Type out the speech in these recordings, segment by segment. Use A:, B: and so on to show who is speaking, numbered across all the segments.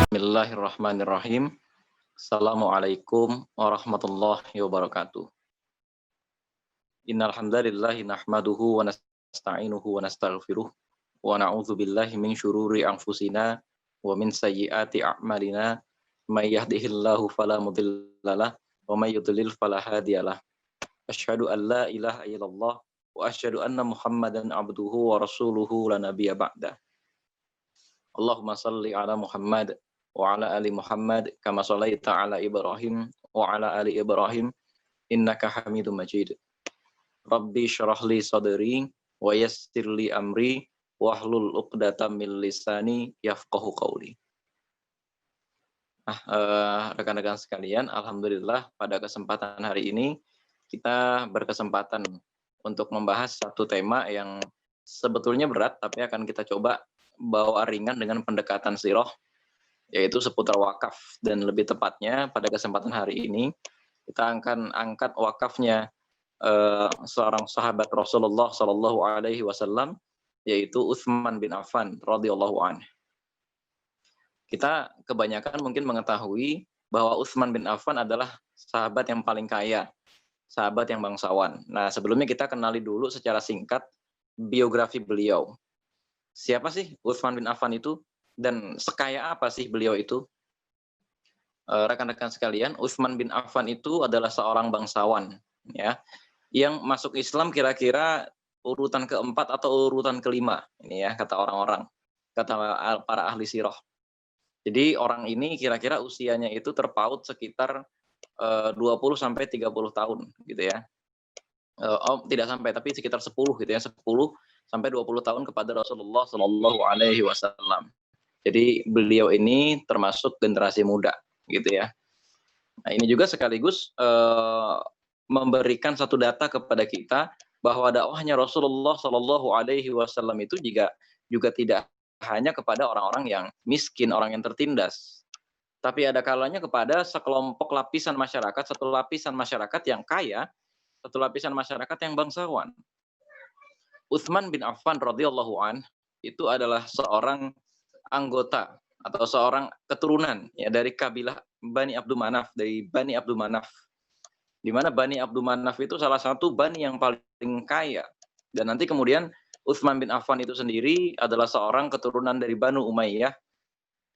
A: Bismillahirrahmanirrahim. Assalamualaikum warahmatullahi wabarakatuh. Innal hamdalillah nahmaduhu wa nasta'inuhu wa nastaghfiruh wa na'udzu billahi min syururi anfusina wa min sayyiati a'malina. May yahdihillahu fala mudhillalah wa may yudlil fala hadiyalah. Asyhadu an la ilaha illallah wa asyhadu anna Muhammadan abduhu wa rasuluhu la nabiyya ba'da. Allahumma salli ala Muhammad wa ala ali Muhammad kama shallaita ala Ibrahim wa ala ali Ibrahim innaka Hamidum Majid. Rabbi syrah li sadri wa yassir li amri wahlul 'uqdatam min lisani yafqahu qawli. Rekan-rekan sekalian, alhamdulillah pada kesempatan hari ini kita berkesempatan untuk membahas satu tema yang sebetulnya berat, tapi akan kita coba bawa ringan dengan pendekatan sirah, yaitu seputar wakaf. Dan lebih tepatnya pada kesempatan hari ini kita akan angkat wakafnya seorang sahabat Rasulullah Shallallahu Alaihi Wasallam, yaitu Utsman bin Affan radhiyallahu anhu. Kita kebanyakan mungkin mengetahui bahwa Utsman bin Affan adalah sahabat yang paling kaya, sahabat yang bangsawan. Nah, sebelumnya kita kenali dulu secara singkat biografi beliau. Siapa sih Utsman bin Affan itu dan sekaya apa sih beliau itu? Rekan-rekan sekalian, Utsman bin Affan itu adalah seorang bangsawan, ya, yang masuk Islam kira-kira urutan keempat atau urutan kelima, ini ya kata orang-orang, kata para ahli sirah. Jadi orang ini kira-kira usianya itu terpaut sekitar 20 sampai 30 tahun gitu ya. Tidak sampai, tapi sekitar 10 gitu ya, 10 sampai 20 tahun kepada Rasulullah Shallallahu Alaihi Wasallam. Jadi beliau ini termasuk generasi muda gitu ya. Nah, ini juga sekaligus memberikan satu data kepada kita bahwa dakwahnya Rasulullah Shallallahu Alaihi Wasallam itu juga tidak hanya kepada orang-orang yang miskin, orang yang tertindas, tapi ada kalanya kepada sekelompok lapisan masyarakat, satu lapisan masyarakat yang kaya, satu lapisan masyarakat yang bangsawan. Utsman bin Affan radhiyallahu an itu adalah seorang anggota atau seorang keturunan ya dari kabilah Bani Abdul Manaf, dari Bani Abdul Manaf. Di mana Bani Abdul Manaf itu salah satu bani yang paling kaya. Dan nanti kemudian Utsman bin Affan itu sendiri adalah seorang keturunan dari Banu Umayyah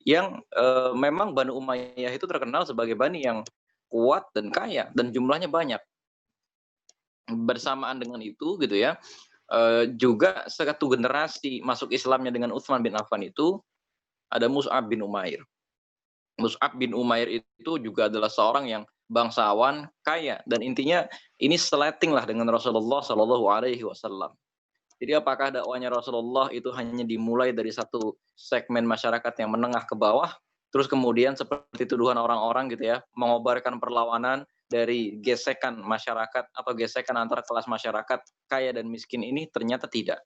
A: yang memang Banu Umayyah itu terkenal sebagai bani yang kuat dan kaya dan jumlahnya banyak. Bersamaan dengan itu gitu ya, juga satu generasi masuk Islamnya dengan Utsman bin Affan itu ada Mus'ab bin Umair. Mus'ab bin Umair itu juga adalah seorang yang bangsawan, kaya, dan intinya ini seleting lah dengan Rasulullah Shallallahu Alaihi Wasallam. Jadi apakah dakwahnya Rasulullah itu hanya dimulai dari satu segmen masyarakat yang menengah ke bawah, terus kemudian seperti tuduhan orang-orang gitu ya, mengobarkan perlawanan dari gesekan masyarakat atau gesekan antara kelas masyarakat kaya dan miskin ini? Ternyata tidak.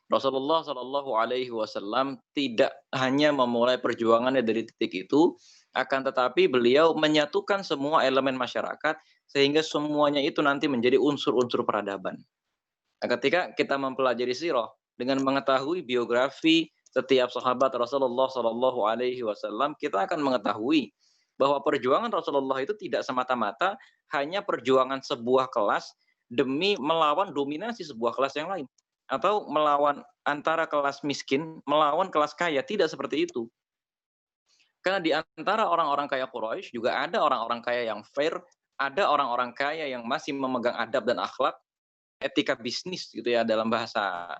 A: Rasulullah Shallallahu Alaihi Wasallam tidak hanya memulai perjuangannya dari titik itu, akan tetapi beliau menyatukan semua elemen masyarakat sehingga semuanya itu nanti menjadi unsur-unsur peradaban. Nah, ketika kita mempelajari sirah dengan mengetahui biografi setiap sahabat Rasulullah Shallallahu Alaihi Wasallam, kita akan mengetahui bahwa perjuangan Rasulullah itu tidak semata-mata hanya perjuangan sebuah kelas demi melawan dominasi sebuah kelas yang lain, atau melawan antara kelas miskin melawan kelas kaya. Tidak seperti itu. Karena di antara orang-orang kaya Quraisy juga ada orang-orang kaya yang fair, ada orang-orang kaya yang masih memegang adab dan akhlak, etika bisnis gitu ya dalam bahasa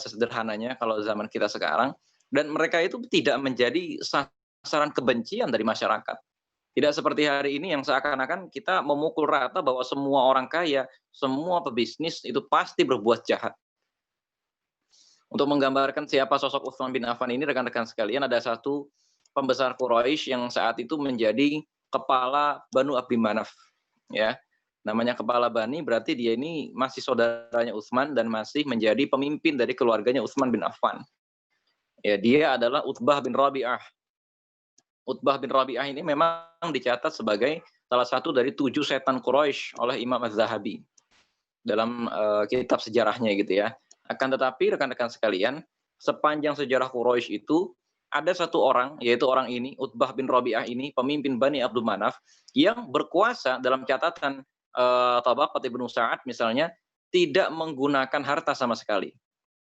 A: sederhananya kalau zaman kita sekarang, dan mereka itu tidak menjadi sasaran kebencian dari masyarakat. Tidak seperti hari ini yang seakan-akan kita memukul rata bahwa semua orang kaya, semua pebisnis itu pasti berbuat jahat. Untuk menggambarkan siapa sosok Utsman bin Affan ini, rekan-rekan sekalian, ada satu pembesar Quraisy yang saat itu menjadi kepala Banu Abdi Manaf ya. Namanya kepala bani, berarti dia ini masih saudaranya Utsman dan masih menjadi pemimpin dari keluarganya Utsman bin Affan. Ya, dia adalah Utbah bin Rabi'ah. Utbah bin Rabi'ah ini memang dicatat sebagai salah satu dari 7 setan Quraisy oleh Imam Az-Zahabi dalam kitab sejarahnya gitu ya. Akan tetapi rekan-rekan sekalian, sepanjang sejarah Quraisy itu ada satu orang, yaitu orang ini, Utbah bin Rabi'ah ini, pemimpin Bani Abdul Manaf, yang berkuasa dalam catatan Tabaqat Ibnu Sa'ad misalnya, tidak menggunakan harta sama sekali.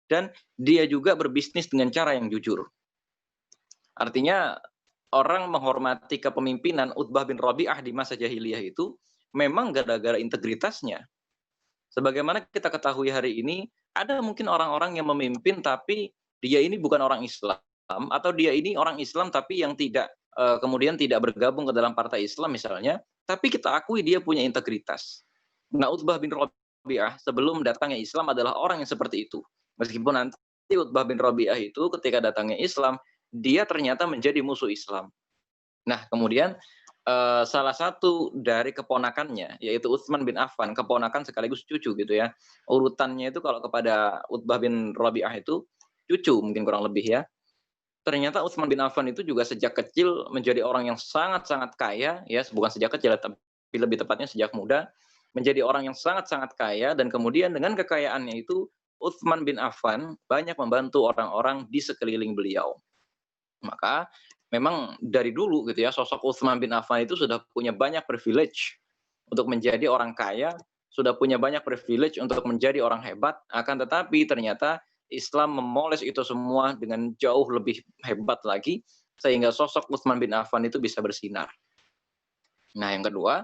A: Dan dia juga berbisnis dengan cara yang jujur. Artinya orang menghormati kepemimpinan Utbah bin Rabi'ah di masa jahiliyah itu memang gara-gara integritasnya. Sebagaimana kita ketahui hari ini, ada mungkin orang-orang yang memimpin tapi dia ini bukan orang Islam, atau dia ini orang Islam tapi yang tidak kemudian tidak bergabung ke dalam partai Islam misalnya, tapi kita akui dia punya integritas. Nah, Utbah bin Rabi'ah sebelum datangnya Islam adalah orang yang seperti itu. Meskipun nanti Utbah bin Rabi'ah itu ketika datangnya Islam, dia ternyata menjadi musuh Islam. Nah, kemudian salah satu dari keponakannya, yaitu Utsman bin Affan, keponakan sekaligus cucu gitu ya. Urutannya itu kalau kepada Utbah bin Rabi'ah itu cucu mungkin kurang lebih ya. Ternyata Utsman bin Affan itu juga sejak kecil menjadi orang yang sangat-sangat kaya, ya bukan sejak kecil, tapi lebih tepatnya sejak muda, menjadi orang yang sangat-sangat kaya, dan kemudian dengan kekayaannya itu, Utsman bin Affan banyak membantu orang-orang di sekeliling beliau. Maka memang dari dulu gitu ya, sosok Utsman bin Affan itu sudah punya banyak privilege untuk menjadi orang kaya, sudah punya banyak privilege untuk menjadi orang hebat, akan tetapi ternyata Islam memoles itu semua dengan jauh lebih hebat lagi, sehingga sosok Utsman bin Affan itu bisa bersinar. Nah, yang kedua,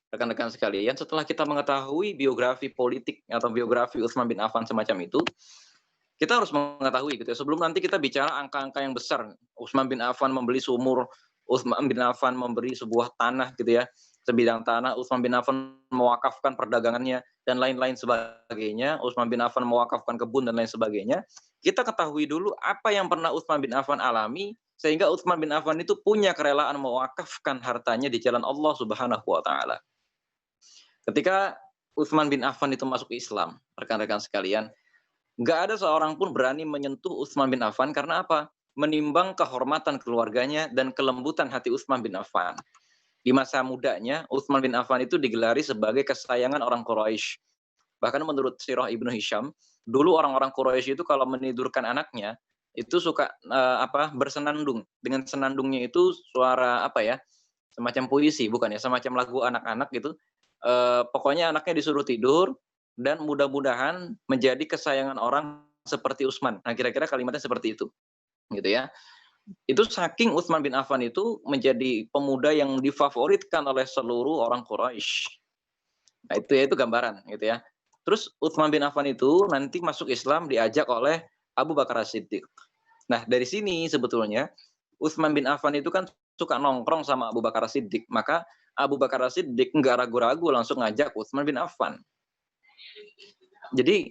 A: rekan-rekan sekalian, setelah kita mengetahui biografi politik atau biografi Utsman bin Affan semacam itu, kita harus mengetahui gitu ya, sebelum nanti kita bicara angka-angka yang besar, Utsman bin Affan membeli sumur, Utsman bin Affan memberi sebuah tanah gitu ya, sebidang tanah, Utsman bin Affan mewakafkan perdagangannya dan lain-lain sebagainya, Utsman bin Affan mewakafkan kebun dan lain sebagainya. Kita ketahui dulu apa yang pernah Utsman bin Affan alami sehingga Utsman bin Affan itu punya kerelaan mewakafkan hartanya di jalan Allah Subhanahu wa taala. Ketika Utsman bin Affan itu masuk Islam, rekan-rekan sekalian, nggak ada seorang pun berani menyentuh Utsman bin Affan karena apa? Menimbang kehormatan keluarganya dan kelembutan hati Utsman bin Affan. Di masa mudanya, Utsman bin Affan itu digelari sebagai kesayangan orang Quraisy. Bahkan menurut Sirah Ibnu Hisham, dulu orang-orang Quraisy itu kalau menidurkan anaknya, itu suka bersenandung. Dengan senandungnya itu suara apa ya? Semacam puisi, bukan ya? Semacam lagu anak-anak gitu. Pokoknya anaknya disuruh tidur, dan mudah-mudahan menjadi kesayangan orang seperti Utsman. Nah, kira-kira kalimatnya seperti itu, gitu ya. Itu saking Utsman bin Affan itu menjadi pemuda yang difavoritkan oleh seluruh orang Quraisy. Nah, itu gambaran, gitu ya. Terus Utsman bin Affan itu nanti masuk Islam diajak oleh Abu Bakar As-Siddiq. Nah, dari sini sebetulnya Utsman bin Affan itu kan suka nongkrong sama Abu Bakar As-Siddiq. Maka Abu Bakar As-Siddiq nggak ragu-ragu langsung ngajak Utsman bin Affan. Jadi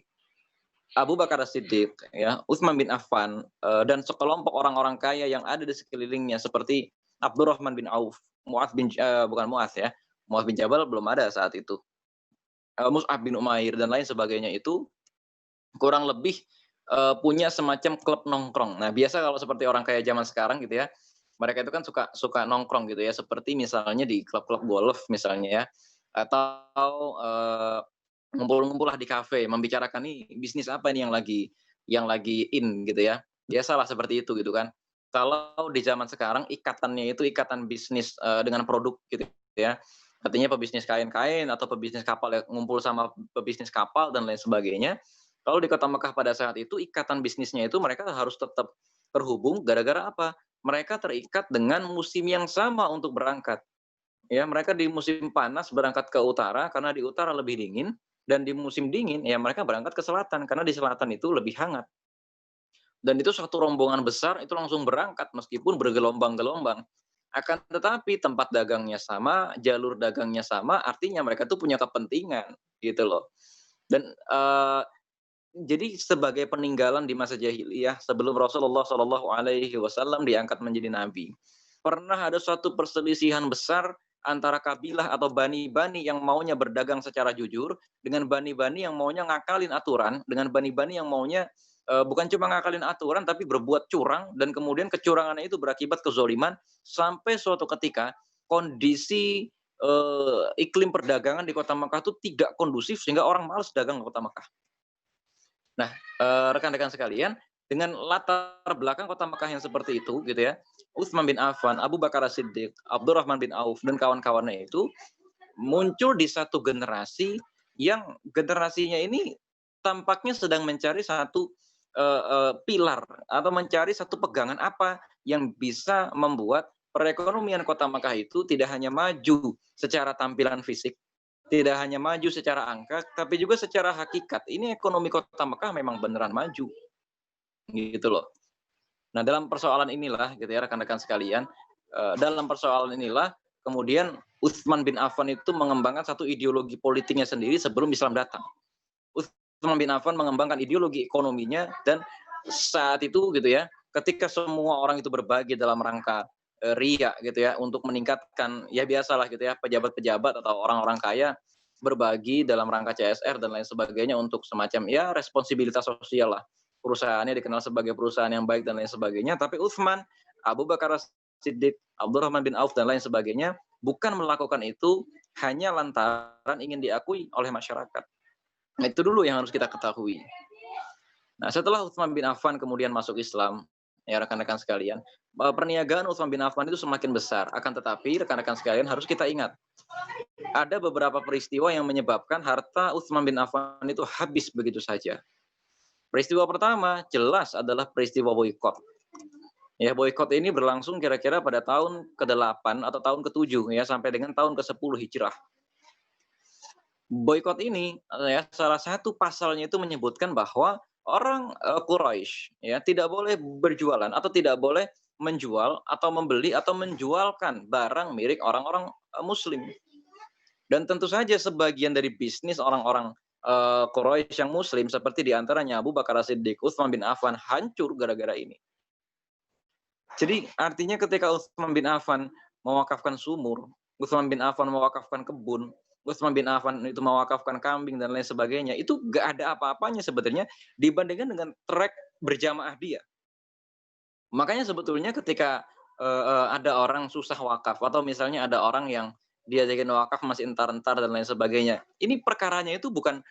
A: Abu Bakar As-Siddiq, ya, Utsman bin Affan, dan sekelompok orang-orang kaya yang ada di sekelilingnya seperti Abdurrahman bin Auf, bukan Mu'adz ya, Mu'adz bin Jabal belum ada saat itu, Mus'ab bin Umair dan lain sebagainya itu kurang lebih punya semacam klub nongkrong. Nah, biasa kalau seperti orang kaya zaman sekarang gitu ya, mereka itu kan suka nongkrong gitu ya, seperti misalnya di klub-klub golf misalnya ya, atau ngumpul-ngumpul lah di kafe, membicarakan nih bisnis apa nih yang lagi in gitu ya. Biasalah seperti itu gitu kan. Kalau di zaman sekarang ikatannya itu ikatan bisnis dengan produk gitu ya. Artinya pebisnis kain-kain atau pebisnis kapal yang ngumpul sama pebisnis kapal dan lain sebagainya. Kalau di Kota Mekah pada saat itu ikatan bisnisnya itu mereka harus tetap terhubung gara-gara apa? Mereka terikat dengan musim yang sama untuk berangkat. Ya, mereka di musim panas berangkat ke utara karena di utara lebih dingin, dan di musim dingin ya mereka berangkat ke selatan karena di selatan itu lebih hangat. Dan itu satu rombongan besar itu langsung berangkat meskipun bergelombang-gelombang. Akan tetapi tempat dagangnya sama, jalur dagangnya sama, artinya mereka tuh punya kepentingan gitu loh. Dan jadi sebagai peninggalan di masa jahiliyah sebelum Rasulullah Shallallahu Alaihi Wasallam diangkat menjadi nabi, pernah ada suatu perselisihan besar antara kabilah atau bani-bani yang maunya berdagang secara jujur dengan bani-bani yang maunya ngakalin aturan, dengan bani-bani yang maunya bukan cuma ngakalin aturan tapi berbuat curang, dan kemudian kecurangannya itu berakibat kezoliman sampai suatu ketika kondisi iklim perdagangan di Kota Mekah itu tidak kondusif sehingga orang malas dagang ke Kota Mekah. Nah, rekan-rekan sekalian, dengan latar belakang kota Mekah yang seperti itu gitu ya, Utsman bin Affan, Abu Bakar As-Siddiq, Abdurrahman bin Auf dan kawan-kawannya itu muncul di satu generasi yang generasinya ini tampaknya sedang mencari satu pilar atau mencari satu pegangan apa yang bisa membuat perekonomian kota Makkah itu tidak hanya maju secara tampilan fisik, tidak hanya maju secara angka, tapi juga secara hakikat. Ini ekonomi kota Makkah memang beneran maju, gitu loh. Nah, dalam persoalan inilah gitu ya rekan-rekan sekalian, dalam persoalan inilah kemudian Utsman bin Affan itu mengembangkan satu ideologi politiknya sendiri sebelum Islam datang. Utsman bin Affan mengembangkan ideologi ekonominya dan saat itu gitu ya, ketika semua orang itu berbagi dalam rangka riya gitu ya untuk meningkatkan ya biasalah gitu ya pejabat-pejabat atau orang-orang kaya berbagi dalam rangka CSR dan lain sebagainya untuk semacam ya responsibilitas sosial lah. Perusahaannya dikenal sebagai perusahaan yang baik dan lain sebagainya, tapi Utsman, Abu Bakar Siddiq, Abdurrahman bin Auf dan lain sebagainya bukan melakukan itu hanya lantaran ingin diakui oleh masyarakat. Nah, itu dulu yang harus kita ketahui. Nah, setelah Utsman bin Affan kemudian masuk Islam, ya rekan-rekan sekalian, perniagaan Utsman bin Affan itu semakin besar. Akan tetapi rekan-rekan sekalian harus kita ingat, ada beberapa peristiwa yang menyebabkan harta Utsman bin Affan itu habis begitu saja. Peristiwa pertama jelas adalah peristiwa boikot. Ya, boikot ini berlangsung kira-kira pada tahun ke-8 atau tahun ke-7 ya sampai dengan tahun ke-10 Hijrah. Boikot ini ya salah satu pasalnya itu menyebutkan bahwa orang Quraisy ya tidak boleh berjualan atau tidak boleh menjual atau membeli atau menjualkan barang milik orang-orang muslim. Dan tentu saja sebagian dari bisnis orang-orang Quraisy yang muslim seperti diantaranya Abu Bakar As-Siddiq, Utsman bin Affan hancur gara-gara ini. Jadi artinya ketika Utsman bin Affan mewakafkan sumur, Utsman bin Affan mewakafkan kebun, Utsman bin Affan itu mewakafkan kambing dan lain sebagainya, itu gak ada apa-apanya sebetulnya dibandingkan dengan trek berjamaah dia. Makanya sebetulnya ketika ada orang susah wakaf atau misalnya ada orang yang dia jadi wakaf masih entar-entar dan lain sebagainya. Ini perkaranya itu bukan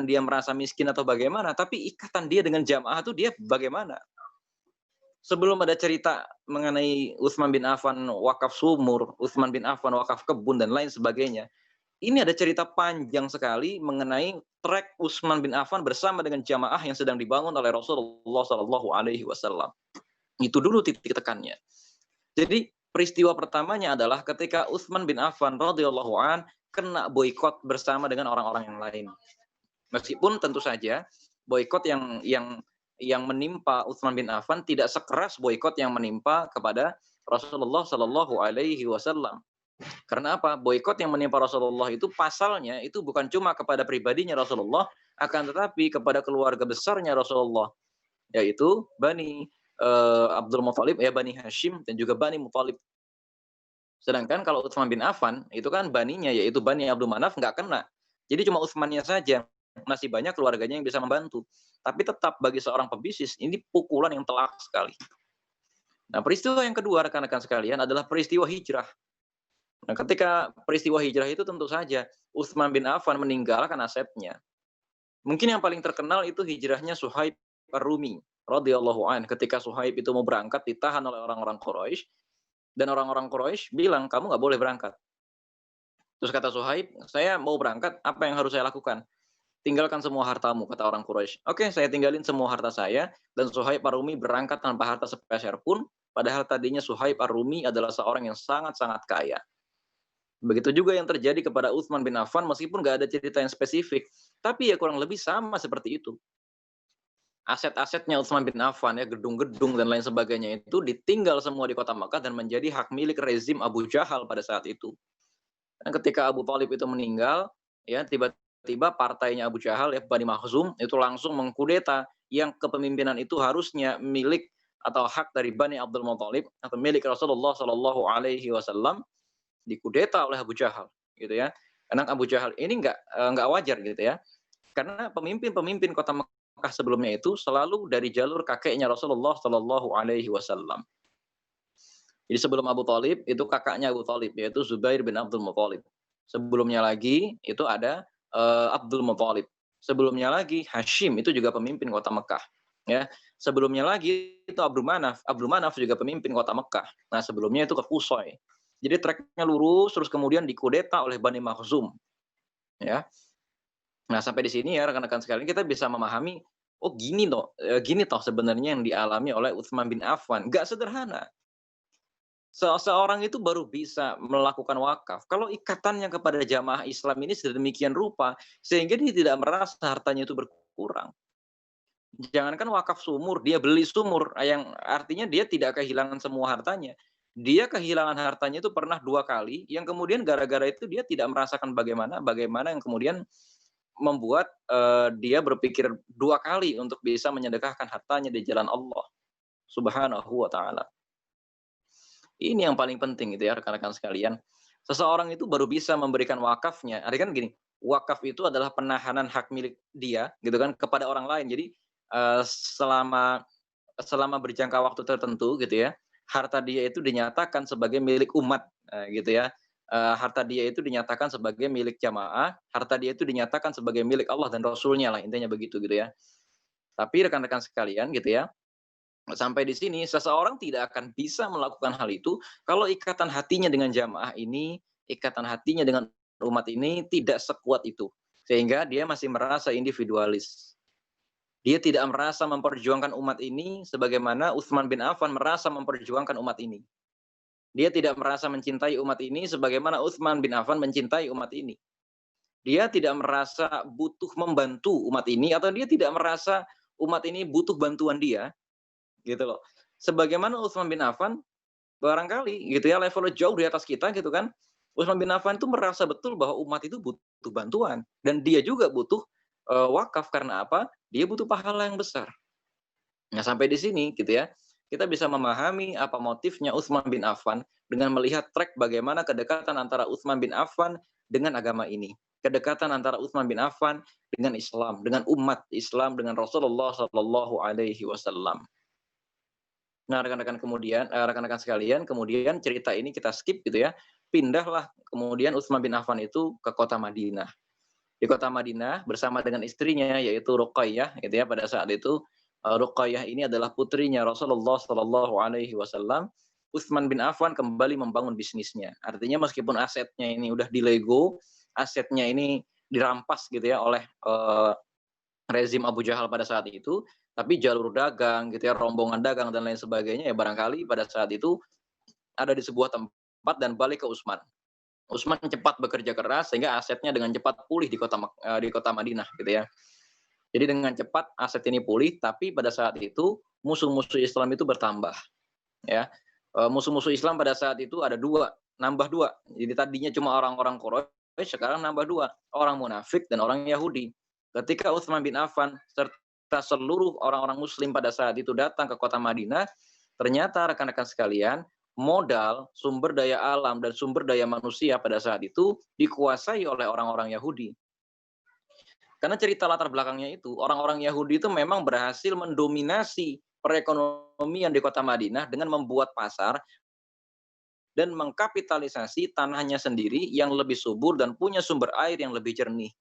A: dia merasa miskin atau bagaimana, tapi ikatan dia dengan jamaah itu dia bagaimana. Sebelum ada cerita mengenai Utsman bin Affan wakaf sumur, Utsman bin Affan wakaf kebun dan lain sebagainya. Ini ada cerita panjang sekali mengenai trek Utsman bin Affan bersama dengan jamaah yang sedang dibangun oleh Rasulullah Shallallahu Alaihi Wasallam. Itu dulu titik tekannya. Jadi peristiwa pertamanya adalah ketika Utsman bin Affan radhiyallahu an kena boikot bersama dengan orang-orang yang lain. Meskipun tentu saja boikot yang menimpa Utsman bin Affan tidak sekeras boikot yang menimpa kepada Rasulullah Shallallahu Alaihi Wasallam. Karena apa? Boikot yang menimpa Rasulullah itu pasalnya itu bukan cuma kepada pribadinya Rasulullah, akan tetapi kepada keluarga besarnya Rasulullah, yaitu Bani Abdul Muthalib, ya Bani Hashim dan juga Bani Muthalib. Sedangkan kalau Utsman bin Affan itu kan baninya yaitu Bani Abdul Manaf nggak kena. Jadi cuma Utsmannya saja, masih banyak keluarganya yang bisa membantu. Tapi tetap bagi seorang pebisnis ini pukulan yang telak sekali. Nah, peristiwa yang kedua rekan-rekan sekalian adalah peristiwa hijrah. Nah, ketika peristiwa hijrah itu tentu saja Utsman bin Affan meninggalkan asetnya. Mungkin yang paling terkenal itu hijrahnya Suhaib Ar-Rumi radhiyallahu an. Ketika Suhaib itu mau berangkat ditahan oleh orang-orang Quraisy dan orang-orang Quraisy bilang kamu nggak boleh berangkat. Terus kata Suhaib, saya mau berangkat, apa yang harus saya lakukan? Tinggalkan semua hartamu, kata orang Quraisy. Oke, saya tinggalin semua harta saya dan Suhaib Ar-Rumi berangkat tanpa harta sepeser pun, padahal tadinya Suhaib Ar-Rumi adalah seorang yang sangat-sangat kaya. Begitu juga yang terjadi kepada Utsman bin Affan meskipun nggak ada cerita yang spesifik, tapi ya kurang lebih sama seperti itu. Aset-asetnya Utsman bin Affan ya gedung-gedung dan lain sebagainya itu ditinggal semua di kota Makkah dan menjadi hak milik rezim Abu Jahal pada saat itu. Dan ketika Abu Thalib itu meninggal, ya tiba-tiba partainya Abu Jahal ya Bani Makhzum itu langsung mengkudeta yang kepemimpinan itu harusnya milik atau hak dari Bani Abdul Muthalib atau milik Rasulullah Shallallahu Alaihi Wasallam dikudeta oleh Abu Jahal gitu ya. Karena Abu Jahal ini nggak wajar gitu ya. Karena pemimpin-pemimpin kota Mekah sebelumnya itu selalu dari jalur kakeknya Rasulullah Shallallahu Alaihi Wasallam. Jadi sebelum Abu Thalib itu kakaknya Abu Thalib yaitu Zubair bin Abdul Muthalib. Sebelumnya lagi itu ada Abdul Muthalib. Sebelumnya lagi Hashim itu juga pemimpin kota Mekah. ya. Sebelumnya lagi itu Abdul Manaf juga pemimpin kota Mekah. Nah, sebelumnya itu ke Qusay. Jadi treknya lurus terus kemudian dikudeta oleh Bani Makhzum, ya. Nah, sampai di sini ya rekan-rekan sekalian kita bisa memahami, oh gini toh sebenarnya yang dialami oleh Utsman bin Affan, nggak sederhana. Seorang itu baru bisa melakukan wakaf kalau ikatannya kepada jamaah Islam ini sedemikian rupa, sehingga dia tidak merasa hartanya itu berkurang. Jangankan wakaf sumur, dia beli sumur, yang artinya dia tidak kehilangan semua hartanya. Dia kehilangan hartanya itu pernah 2 kali, yang kemudian gara-gara itu dia tidak merasakan bagaimana bagaimana yang kemudian membuat, dia berpikir 2 kali untuk bisa menyedekahkan hartanya di jalan Allah Subhanahu wa taala. Ini yang paling penting gitu ya rekan-rekan sekalian. Seseorang itu baru bisa memberikan wakafnya, artinya kan gini, wakaf itu adalah penahanan hak milik dia gitu kan kepada orang lain. Jadi, selama selama berjangka waktu tertentu gitu ya, harta dia itu dinyatakan sebagai milik umat, gitu ya. Harta dia itu dinyatakan sebagai milik jamaah, harta dia itu dinyatakan sebagai milik Allah dan Rasulnya lah, intinya begitu gitu ya. Tapi rekan-rekan sekalian gitu ya, sampai di sini seseorang tidak akan bisa melakukan hal itu kalau ikatan hatinya dengan jamaah ini, ikatan hatinya dengan umat ini tidak sekuat itu. Sehingga dia masih merasa individualis. Dia tidak merasa memperjuangkan umat ini sebagaimana Utsman bin Affan merasa memperjuangkan umat ini. Dia tidak merasa mencintai umat ini sebagaimana Utsman bin Affan mencintai umat ini. Dia tidak merasa butuh membantu umat ini atau dia tidak merasa umat ini butuh bantuan dia, gitu loh. Sebagaimana Utsman bin Affan barangkali gitu ya levelnya jauh di atas kita gitu kan. Utsman bin Affan itu merasa betul bahwa umat itu butuh bantuan dan dia juga butuh wakaf karena apa? Dia butuh pahala yang besar. Nah, sampai di sini gitu ya, kita bisa memahami apa motifnya Utsman bin Affan dengan melihat track bagaimana kedekatan antara Utsman bin Affan dengan agama ini. Kedekatan antara Utsman bin Affan dengan Islam, dengan umat Islam, dengan Rasulullah Shallallahu alaihi wasallam. Nah, rekan-rekan sekalian, kemudian cerita ini kita skip gitu ya. Pindahlah kemudian Utsman bin Affan itu ke kota Madinah. Di kota Madinah bersama dengan istrinya yaitu Ruqayyah gitu ya pada saat itu. Ruqayyah ini adalah putrinya Rasulullah Shallallahu alaihi wasallam. Utsman bin Affan kembali membangun bisnisnya. Artinya meskipun asetnya ini udah dilego, asetnya ini dirampas gitu ya oleh rezim Abu Jahal pada saat itu, tapi jalur dagang gitu ya, rombongan dagang dan lain sebagainya ya barangkali pada saat itu ada di sebuah tempat dan balik ke Utsman. Utsman cepat bekerja keras sehingga asetnya dengan cepat pulih di kota Madinah gitu ya. Jadi dengan cepat aset ini pulih, tapi pada saat itu musuh-musuh Islam itu bertambah ya. Musuh-musuh Islam pada saat itu ada 2, nambah 2. Jadi tadinya cuma orang-orang Quraisy, sekarang nambah 2, orang munafik dan orang Yahudi. Ketika Utsman bin Affan serta seluruh orang-orang muslim pada saat itu datang ke kota Madinah, ternyata rekan-rekan sekalian, modal, sumber daya alam dan sumber daya manusia pada saat itu dikuasai oleh orang-orang Yahudi. Karena cerita latar belakangnya itu, orang-orang Yahudi itu memang berhasil mendominasi perekonomian di kota Madinah dengan membuat pasar dan mengkapitalisasi tanahnya sendiri yang lebih subur dan punya sumber air yang lebih jernih.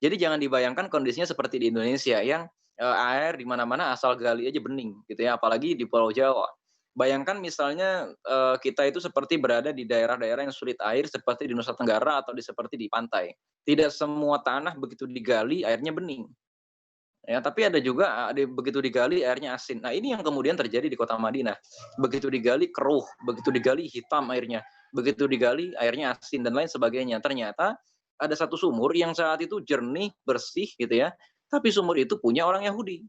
A: Jadi jangan dibayangkan kondisinya seperti di Indonesia yang air di mana-mana asal gali aja bening gitu ya, apalagi di Pulau Jawa. Bayangkan misalnya kita itu seperti berada di daerah-daerah yang sulit air seperti di Nusa Tenggara atau seperti di pantai. Tidak semua tanah begitu digali airnya bening. Ya, tapi ada juga begitu digali airnya asin. Nah, ini yang kemudian terjadi di kota Madinah. Begitu digali keruh, begitu digali hitam airnya, begitu digali airnya asin dan lain sebagainya. Ternyata ada satu sumur yang saat itu jernih, bersih gitu ya. Tapi sumur itu punya orang Yahudi.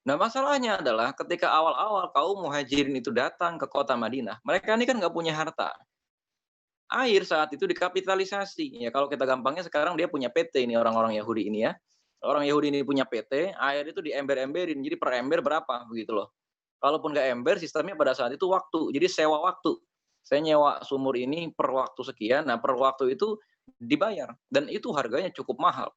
A: Nah, masalahnya adalah ketika awal-awal kaum muhajirin itu datang ke kota Madinah, mereka ini kan nggak punya harta. Air saat itu dikapitalisasi. Ya kalau kita gampangnya sekarang dia punya PT ini orang-orang Yahudi ini ya. Orang Yahudi ini punya PT, air itu diember-emberin. Jadi per ember berapa begitu loh. Kalaupun nggak ember, sistemnya pada saat itu waktu. Jadi sewa waktu. Saya nyewa sumur ini per waktu sekian. Nah, per waktu itu dibayar dan itu harganya cukup mahal.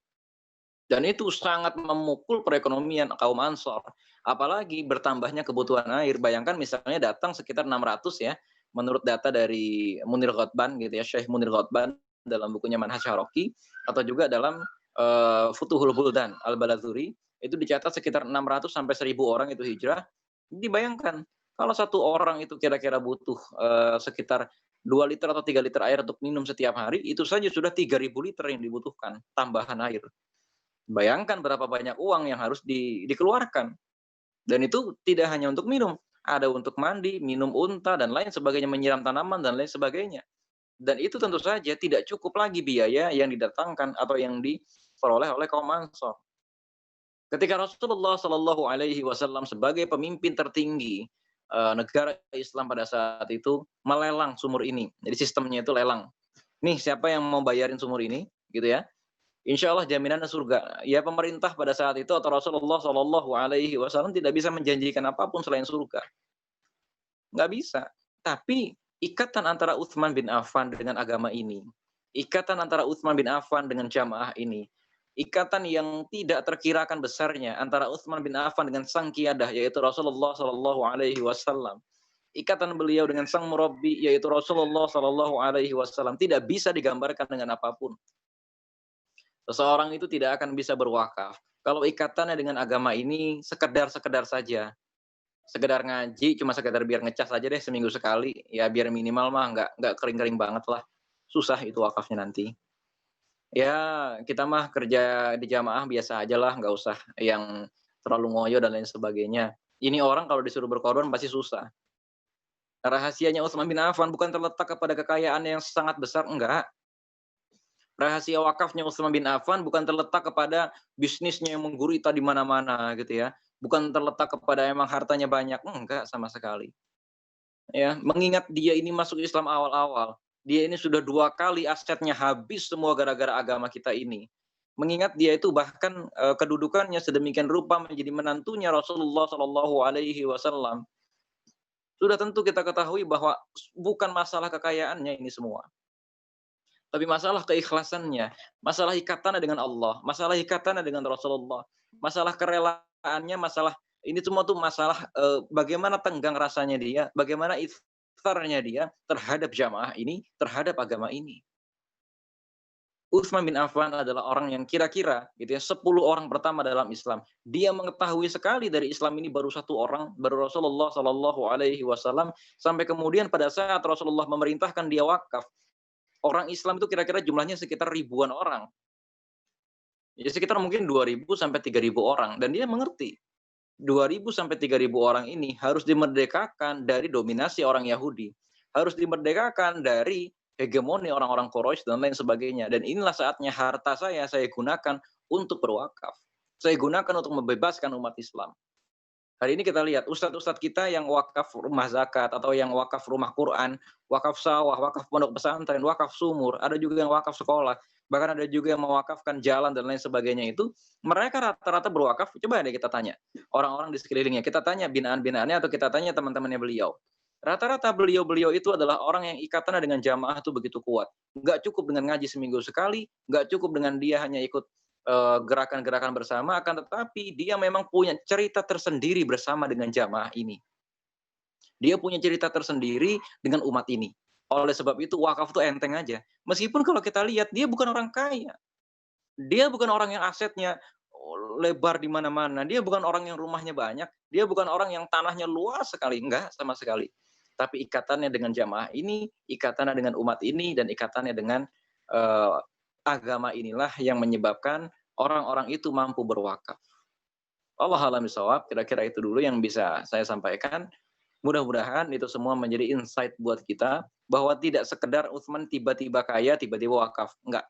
A: Dan itu sangat memukul perekonomian kaum Ansor. Apalagi bertambahnya kebutuhan air. Bayangkan misalnya datang sekitar 600 ya, menurut data dari Munir Ghotban gitu ya, Syekh Munir Ghotban dalam bukunya Manhaj Syaraki atau juga dalam Futuhul Buldan Al-Balathuri. itu dicatat sekitar 600 sampai 1.000 orang itu hijrah. Dibayangkan kalau satu orang itu kira-kira butuh sekitar 2 liter atau 3 liter air untuk minum setiap hari, itu saja sudah 3.000 liter yang dibutuhkan tambahan air. Bayangkan berapa banyak uang yang harus dikeluarkan. Dan itu tidak hanya untuk minum, ada untuk mandi, minum unta dan lain sebagainya, menyiram tanaman dan lain sebagainya. Dan itu tentu saja tidak cukup lagi biaya yang didatangkan atau yang diperoleh oleh kaum Ansor. Ketika Rasulullah Shallallahu Alaihi Wasallam sebagai pemimpin tertinggi negara Islam pada saat itu melelang sumur ini. Jadi sistemnya itu lelang. Nih siapa yang mau bayarin sumur ini, gitu ya? Insya Allah jaminannya surga. Ya pemerintah pada saat itu atau Rasulullah Shallallahu Alaihi Wasallam tidak bisa menjanjikan apapun selain surga. Nggak bisa. Tapi ikatan antara Utsman bin Affan dengan agama ini, ikatan antara Utsman bin Affan dengan jamaah ini, ikatan yang tidak terkirakan besarnya antara Utsman bin Affan dengan sang qiyadah yaitu Rasulullah Shallallahu Alaihi Wasallam, ikatan beliau dengan sang murabbi yaitu Rasulullah Shallallahu Alaihi Wasallam tidak bisa digambarkan dengan apapun. Seseorang itu tidak akan bisa berwakaf kalau ikatannya dengan agama ini sekedar saja. Sekedar ngaji, cuma sekedar biar ngecas aja deh seminggu sekali, ya biar minimal mah nggak kering-kering banget lah. Susah itu wakafnya nanti. Ya kita mah kerja di jamaah biasa aja lah, nggak usah yang terlalu ngoyo dan lain sebagainya. Ini orang kalau disuruh berkorban pasti susah. Rahasianya Utsman bin Affan bukan terletak kepada kekayaan yang sangat besar, enggak. Rahasia wakafnya Utsman bin Affan bukan terletak kepada bisnisnya yang menggurita di mana-mana gitu ya. Bukan terletak kepada emang hartanya banyak, enggak sama sekali. Ya, mengingat dia ini masuk Islam awal-awal, dia ini sudah 2 kali asetnya habis semua gara-gara agama kita ini. Mengingat dia itu bahkan kedudukannya sedemikian rupa menjadi menantunya Rasulullah Shallallahu Alaihi Wasallam. Sudah tentu kita ketahui bahwa bukan masalah kekayaannya ini semua. Tapi masalah keikhlasannya, masalah ikatannya dengan Allah, masalah ikatannya dengan Rasulullah, masalah kerelaannya, masalah ini semua tuh masalah bagaimana tenggang rasanya dia, bagaimana ikhtiarnya dia terhadap jamaah ini, terhadap agama ini. Utsman bin Affan adalah orang yang kira-kira gitu ya 10 orang pertama dalam Islam. Dia mengetahui sekali dari Islam ini baru 1 orang, baru Rasulullah Shallallahu Alaihi Wasallam, sampai kemudian pada saat Rasulullah memerintahkan dia wakaf. Orang Islam itu kira-kira jumlahnya sekitar ribuan orang. Ya sekitar mungkin 2.000 sampai 3.000 orang dan dia mengerti 2.000 sampai 3.000 orang ini harus dimerdekakan dari dominasi orang Yahudi. Harus dimerdekakan dari hegemoni orang-orang Quraisy dan lain sebagainya. Dan inilah saatnya harta saya gunakan untuk berwakaf. Saya gunakan untuk membebaskan umat Islam. Hari ini kita lihat ustadz-ustadz kita yang wakaf rumah zakat atau yang wakaf rumah Quran, wakaf sawah, wakaf pondok pesantren, wakaf sumur, ada juga yang wakaf sekolah, bahkan ada juga yang mewakafkan jalan dan lain sebagainya itu, mereka rata-rata berwakaf. Coba deh kita tanya orang-orang di sekelilingnya, kita tanya binaan-binaannya atau kita tanya teman-temannya beliau. Rata-rata beliau-beliau itu adalah orang yang ikatannya dengan jamaah itu begitu kuat. Nggak cukup dengan ngaji seminggu sekali, nggak cukup dengan dia hanya ikut gerakan-gerakan bersama, akan tetapi dia memang punya cerita tersendiri bersama dengan jamaah ini. Dia punya cerita tersendiri dengan umat ini. Oleh sebab itu wakaf itu enteng aja. Meskipun kalau kita lihat dia bukan orang kaya. Dia bukan orang yang asetnya lebar di mana-mana. Dia bukan orang yang rumahnya banyak. Dia bukan orang yang tanahnya luas sekali. Enggak sama sekali. Tapi ikatannya dengan jamaah ini, ikatannya dengan umat ini, dan ikatannya dengan agama inilah yang menyebabkan orang-orang itu mampu berwakaf. Allah a'lam bishawab, kira-kira itu dulu yang bisa saya sampaikan. Mudah-mudahan itu semua menjadi insight buat kita bahwa tidak sekedar Utsman tiba-tiba kaya, tiba-tiba wakaf. Enggak.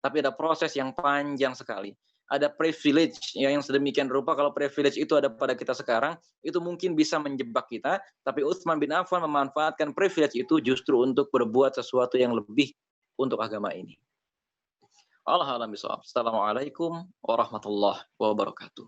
A: Tapi ada proses yang panjang sekali. Ada privilege yang sedemikian rupa. Kalau privilege itu ada pada kita sekarang, itu mungkin bisa menjebak kita. Tapi Utsman bin Affan memanfaatkan privilege itu justru untuk berbuat sesuatu yang lebih untuk agama ini. Allah a'lam bishawab. Assalamualaikum warahmatullahi wabarakatuh.